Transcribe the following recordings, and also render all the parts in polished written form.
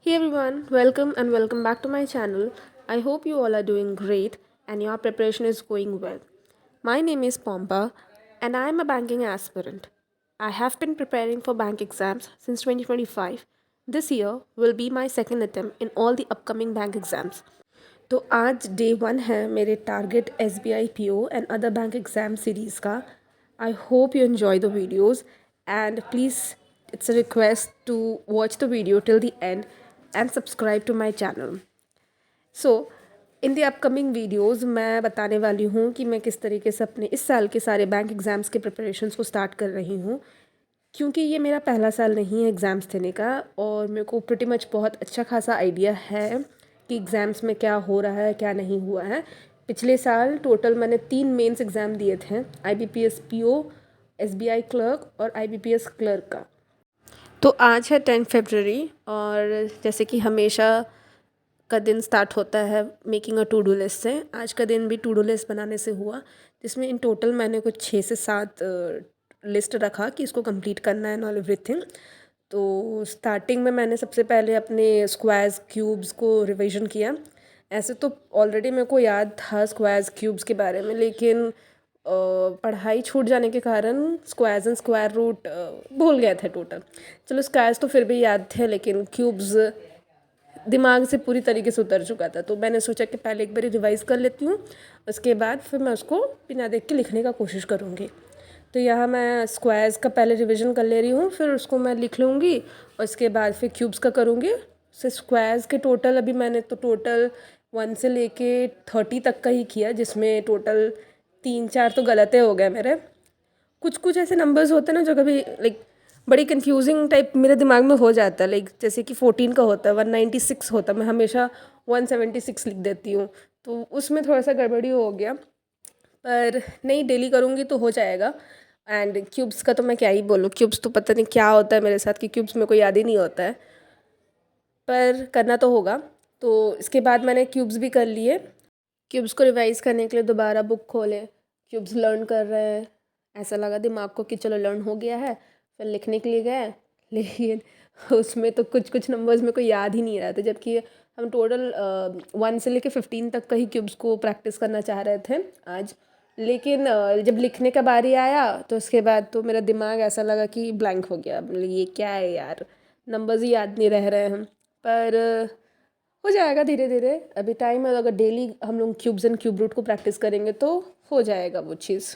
Hey everyone, welcome and welcome back to my channel. I hope you all are doing great and your preparation is going well. My name is Pompa and I am a banking aspirant. I have been preparing for bank exams since 2025. This year will be my second attempt in all the upcoming bank exams. तो आज day one है मेरे target S B I P O and other bank exam series का. I hope you enjoy the videos and please it's a request to watch the video till the end and subscribe to my channel. So in the upcoming videos मैं बताने वाली हूँ कि मैं किस तरीके से अपने इस साल के सारे बैंक एग्ज़ाम्स के प्रिपरेशंस को स्टार्ट कर रही हूँ, क्योंकि ये मेरा पहला साल नहीं है एग्ज़ाम्स देने का और मेरे को प्रिटी मच बहुत अच्छा खासा आइडिया है कि एग्ज़ाम्स में क्या हो रहा है क्या नहीं हुआ है. पिछले साल टोटल मैंने 3 मेंस एग्ज़ाम दिए थे, IBPS PO, SBI क्लर्क और IBPS क्लर्क का. तो आज है 10 फरवरी और जैसे कि हमेशा का दिन स्टार्ट होता है making a to do list से. आज का दिन भी टू डू लिस्ट बनाने से हुआ, जिसमें इन टोटल मैंने कुछ 6 से 7 लिस्ट रखा कि इसको कंप्लीट करना है एंड ऑल एवरीथिंग. तो स्टार्टिंग में मैंने सबसे पहले अपने स्क्वायर्स क्यूब्स को रिवीजन किया. ऐसे तो ऑलरेडी मेरे को याद था स्क्वायर्स क्यूब्स के बारे में, लेकिन पढ़ाई छूट जाने के कारण स्क्वायर्स एंड स्क्वायर रूट भूल गए थे टोटल. चलो स्क्वायर्स तो फिर भी याद थे, लेकिन क्यूब्स दिमाग से पूरी तरीके से उतर चुका था. तो मैंने सोचा कि पहले एक बार रिवाइज़ कर लेती हूँ, उसके बाद फिर मैं उसको बिना देख के लिखने का कोशिश करूँगी. तो यहाँ मैं स्क्वायर्स का पहले रिवीजन कर ले रही हूँ, फिर उसको मैं लिख लूँगी और उसके बाद फिर क्यूब्स का करूँगी. से स्क्वायर्स के टोटल अभी मैंने तो टोटल 1 से लेके 30 तक का ही किया, जिसमें टोटल 3-4 तो गलत हो गए मेरे. कुछ कुछ ऐसे नंबर्स होते हैं ना जो कभी लाइक बड़ी कंफ्यूजिंग टाइप मेरे दिमाग में हो जाता है. लाइक जैसे कि 14 का होता है 196 होता है, मैं हमेशा 176 लिख देती हूँ, तो उसमें थोड़ा सा गड़बड़ी हो गया. पर नहीं, डेली करूँगी तो हो जाएगा. एंड क्यूब्स का तो मैं क्या ही बोलूँ, क्यूब्स तो पता नहीं क्या होता है मेरे साथ कि क्यूब्स मेरे को याद ही नहीं होता है, पर करना तो होगा. तो इसके बाद मैंने क्यूब्स भी कर लिए. क्यूब्स को रिवाइज़ करने के लिए दोबारा बुक खोले, क्यूब्स लर्न कर रहे हैं. ऐसा लगा दिमाग को कि चलो लर्न हो गया है, फिर लिखने के लिए गए, लेकिन उसमें तो कुछ कुछ नंबर्स मेरे को याद ही नहीं रहा था, जबकि हम टोटल 1 से लेके 15 तक का ही क्यूब्स को प्रैक्टिस करना चाह रहे थे आज. लेकिन जब लिखने का बारी आया तो उसके बाद तो मेरा दिमाग ऐसा लगा कि ब्लैंक हो गया. मतलब ये क्या है यार, नंबर्स ही याद नहीं रह रहे हैं. पर हो जाएगा धीरे धीरे, अभी टाइम है. अगर डेली हम लोग क्यूब्स एंड क्यूब रूट को प्रैक्टिस करेंगे तो हो जाएगा वो चीज़.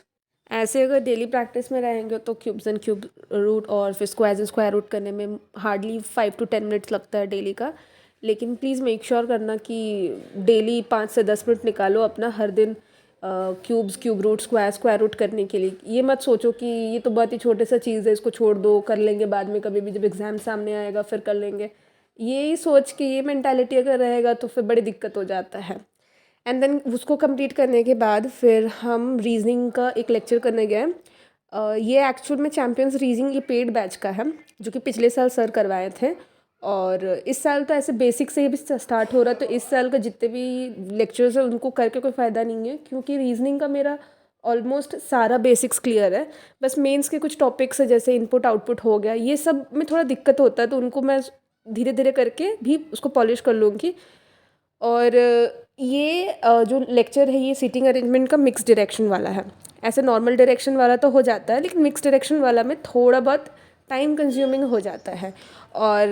ऐसे अगर डेली प्रैक्टिस में रहेंगे तो क्यूब्स एंड क्यूब रूट और फिर स्क्वायर्स एंड स्क्वायर रूट करने में हार्डली 5 to 10 मिनट्स लगता है डेली का. लेकिन प्लीज़ मेक श्योर करना कि डेली 5 से 10 मिनट निकालो अपना हर दिन cubes cube root square square root करने के लिए. ये मत सोचो कि ये तो बहुत ही छोटे सा चीज़ है, इसको छोड़ दो, कर लेंगे बाद में कभी भी जब एग्ज़ाम सामने आएगा फिर कर लेंगे. ये सोच के ये मेंटालिटी अगर रहेगा तो फिर बड़ी दिक्कत हो जाता है. एंड देन उसको कंप्लीट करने के बाद फिर हम रीजनिंग का एक लेक्चर करने गए. ये एक्चुअल में चैम्पियंस रीजनिंग ये पेड बैच का है, जो कि पिछले साल सर करवाए थे. और इस साल तो ऐसे बेसिक से ही भी स्टार्ट हो रहा है, तो इस साल का जितने भी लेक्चर्स हैं उनको करके कोई फ़ायदा नहीं है, क्योंकि रीजनिंग का मेरा ऑलमोस्ट सारा बेसिक्स क्लियर है. बस मेंस के कुछ टॉपिक्स है जैसे इनपुट आउटपुट हो गया, ये सब में थोड़ा दिक्कत होता है, तो उनको मैं धीरे धीरे करके भी उसको पॉलिश कर लूँगी. और ये जो लेक्चर है ये सीटिंग अरेंजमेंट का मिक्स डायरेक्शन वाला है. ऐसे नॉर्मल डायरेक्शन वाला तो हो जाता है, लेकिन मिक्स डायरेक्शन वाला में थोड़ा बहुत टाइम कंज्यूमिंग हो जाता है. और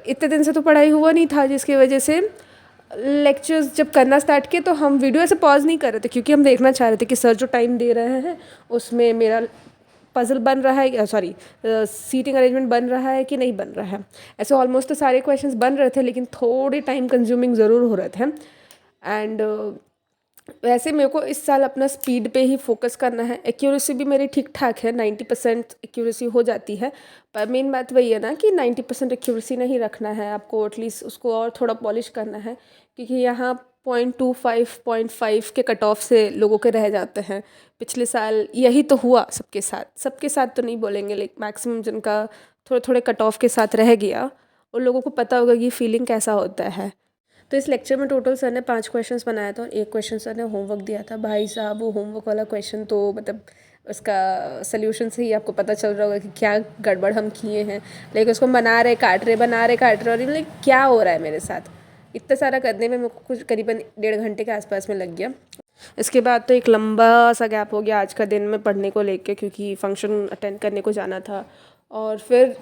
इतने दिन से तो पढ़ाई हुआ नहीं था, जिसकी वजह से लेक्चर्स जब करना स्टार्ट किए तो हम वीडियो ऐसे पॉज नहीं कर रहे थे, क्योंकि हम देखना चाह रहे थे कि सर जो टाइम दे रहे हैं उसमें मेरा पज़ल बन रहा है, सॉरी सीटिंग अरेंजमेंट बन रहा है कि नहीं बन रहा है. ऐसे ऑलमोस्ट तो सारे क्वेश्चंस बन रहे थे, लेकिन थोड़े टाइम कंज्यूमिंग ज़रूर हो रहे थे. एंड वैसे मेरे को इस साल अपना स्पीड पे ही फोकस करना है. एक्यूरेसी भी मेरी ठीक ठाक है, 90% एक्यूरेसी हो जाती है. पर मेन बात वही है ना कि 90% एक्यूरेसी नहीं रखना है आपको, एटलीस्ट उसको और थोड़ा पॉलिश करना है, क्योंकि यहाँ 0.25 0.5 के कट ऑफ से लोगों के रह जाते हैं. पिछले साल यही तो हुआ सबके साथ तो नहीं बोलेंगे, लेकिन मैक्सिमम जिनका थोड़े थोड़े कट ऑफ के साथ रह गया उन लोगों को पता होगा कि फीलिंग कैसा होता है. तो इस लेक्चर में टोटल सर ने 5 क्वेश्चंस बनाया था और एक क्वेश्चन सर ने होमवर्क दिया था. भाई साहब वो होमवर्क वाला क्वेश्चन तो मतलब उसका सल्यूशन से ही आपको पता चल रहा होगा कि क्या गड़बड़ हम किए हैं। लेकिन उसको बना रहे काट रहे और लाइक क्या हो रहा है मेरे साथ। इतना सारा करने में मेरे को कुछ करीबन 1.5 घंटे के आसपास में लग गया। इसके बाद तो एक लंबा सा गैप हो गया आज का दिन में पढ़ने को लेके, क्योंकि फंक्शन अटेंड करने को जाना था। और फिर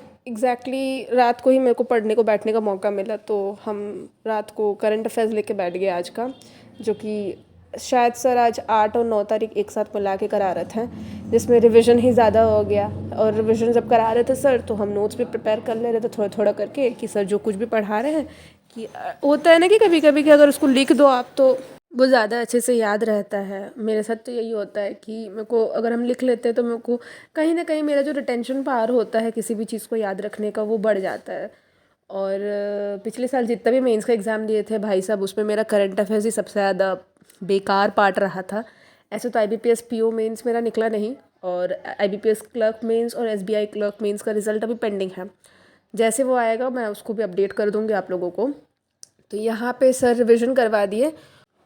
रात को ही मेरे को पढ़ने को बैठने का मौका मिला, तो हम रात को करंट अफेयर्स लेके बैठ गए आज का, जो कि शायद सर आज 8 और 9 तारीख एक साथ मिला के करा रहे थे, जिसमें रिवीजन ही ज़्यादा हो गया। और रिवीजन जब करा रहे थे सर, तो हम नोट्स भी प्रिपेयर कर ले रहे थे थोड़ा थोड़ा करके, कि सर जो कुछ भी पढ़ा रहे हैं, कि होता है ना कि कभी कभी कि अगर उसको लिख दो आप तो वो ज़्यादा अच्छे से याद रहता है। मेरे साथ तो यही होता है कि मेरे को अगर हम लिख लेते हैं तो मेरे को कहीं ना कहीं मेरा जो रिटेंशन पावर होता है किसी भी चीज़ को याद रखने का, वो बढ़ जाता है। और पिछले साल जितना भी मेंस का एग्ज़ाम दिए थे भाई साहब, उसमें मेरा करंट अफेयर्स ही सबसे ज़्यादा बेकार पार्ट रहा था। ऐसे तो IBPS PO मेंस मेरा निकला नहीं, और IBPS क्लर्क मेंस और SBI क्लर्क मेंस का रिज़ल्ट अभी पेंडिंग है। जैसे वो आएगा मैं उसको भी अपडेट कर दूँगी आप लोगों को। तो यहाँ पे सर रिविज़न करवा दिए।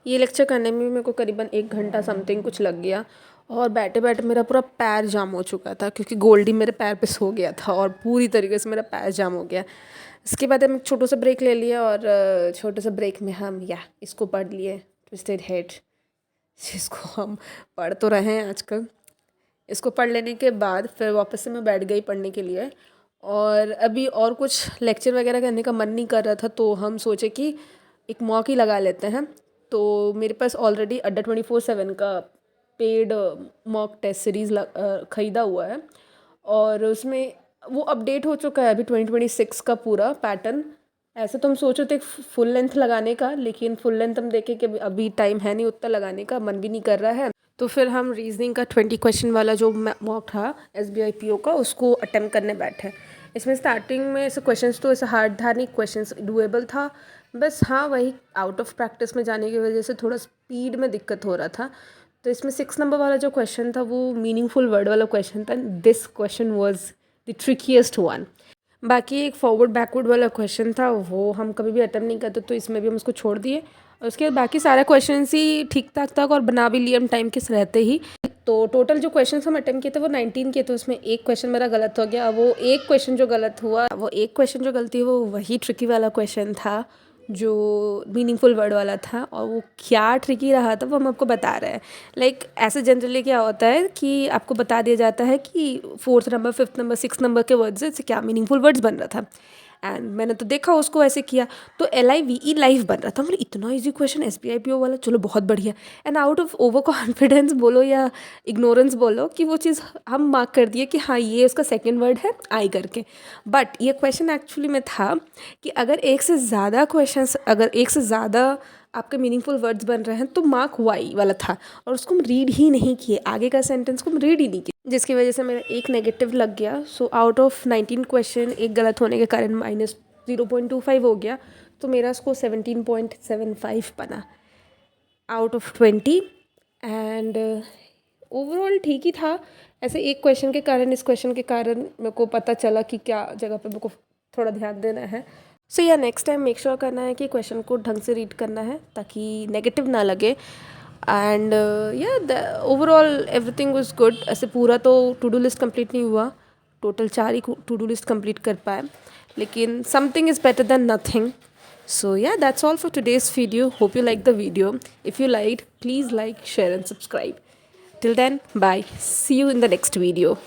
ये लेक्चर करने में मेरे को करीबन 1 घंटा समथिंग कुछ लग गया, और बैठे बैठे मेरा पूरा पैर जाम हो चुका था, क्योंकि गोल्डी मेरे पैर पे सो गया था और पूरी तरीके से मेरा पैर जाम हो गया। इसके बाद हम एक छोटा सा ब्रेक ले लिया, और छोटे से ब्रेक में हम इसको पढ़ लिए, ट्विस्टेड हेड, जिसको हम पढ़ तो रहे हैं आजकल। इसको पढ़ लेने के बाद फिर वापस से मैं बैठ गई पढ़ने के लिए। और अभी और कुछ लेक्चर वगैरह करने का मन नहीं कर रहा था, तो हम सोचे कि एक मॉक ही लगा लेते हैं। तो मेरे पास ऑलरेडी अड्डा 24/7 का पेड मॉक टेस्ट सीरीज़ ख़रीदा हुआ है, और उसमें वो अपडेट हो चुका है अभी 2026 का पूरा पैटर्न। ऐसे तो हम सोच रहे थे फुल लेंथ लगाने का, लेकिन फुल लेंथ हम देखें कि अभी टाइम है नहीं उतना लगाने का, मन भी नहीं कर रहा है। तो फिर हम रीजनिंग का 20 क्वेश्चन वाला जो मॉक था SBI PO का, उसको अटेम्प्ट करने बैठे। इसमें स्टार्टिंग में ऐसे क्वेश्चंस तो ऐसे हार्ड था नहीं, क्वेश्चंस डुएबल था, बस हाँ वही आउट ऑफ प्रैक्टिस में जाने की वजह से थोड़ा स्पीड में दिक्कत हो रहा था। तो इसमें 6 नंबर वाला जो क्वेश्चन था वो मीनिंगफुल वर्ड वाला क्वेश्चन था। This question was the ट्रिकीएस्ट one. बाकी एक फॉरवर्ड बैकवर्ड वाला क्वेश्चन था, वो हम कभी भी अटेम्प्ट नहीं करते, तो इसमें भी हम उसको छोड़ दिए। और उसके बाद बाकी सारे क्वेश्चन ही ठीक ठाक था, और बना भी लिए हम टाइम के रहते ही। तो टोटल जो क्वेश्चन हम अटेम्प्ट किए थे वो 19 किए थे, उसमें एक क्वेश्चन मेरा गलत हो गया। वो एक क्वेश्चन जो गलती वो वही ट्रिकी वाला क्वेश्चन था जो मीनिंगफुल वर्ड वाला था, और वो क्या ट्रिकी रहा था वो हम आपको बता रहे हैं। लाइक ऐसे जनरली क्या होता है कि आपको बता दिया जाता है कि 4th number 5th number 6th number के वर्ड्स से क्या मीनिंगफुल वर्ड्स बन रहा था। एंड मैंने तो देखा उसको ऐसे किया, तो LIVE लाइव बन रहा था। मतलब इतना इजी क्वेश्चन SBI PO वाला, चलो बहुत बढ़िया। And out of over confidence बोलो या इग्नोरेंस बोलो कि वो चीज़ हम मार्क कर दिए कि हाँ ये उसका सेकेंड वर्ड है आई करके। बट ये क्वेश्चन एक्चुअली में था कि अगर एक से ज़्यादा आपके मीनिंगफुल वर्ड्स बन रहे हैं तो मार्क वाई वाला था, और उसको हम रीड ही नहीं किए, आगे का सेंटेंस को हम रीड ही नहीं किए, जिसकी वजह से मेरा एक नेगेटिव लग गया। सो आउट ऑफ 19 क्वेश्चन एक गलत होने के कारण -0.25 हो गया, तो मेरा स्कोर 17.75 बना आउट ऑफ 20। एंड ओवरऑल ठीक ही था। ऐसे एक क्वेश्चन के कारण, इस क्वेश्चन के कारण मेरे को पता चला कि क्या जगह पे मेरे को थोड़ा ध्यान देना है। सो या नेक्स्ट टाइम मेक श्योर करना है कि क्वेश्चन को ढंग से रीड करना है ताकि नेगेटिव ना लगे। एंड या ओवरऑल एवरीथिंग वाज गुड। ऐसे पूरा तो टू डू लिस्ट कंप्लीट नहीं हुआ, टोटल 4 ही टू डू लिस्ट कंप्लीट कर पाए, लेकिन something is better than nothing. So yeah, that's all for today's video. Hope you liked the video. If you liked, please like, share and subscribe. Till then, bye. See you in the next video.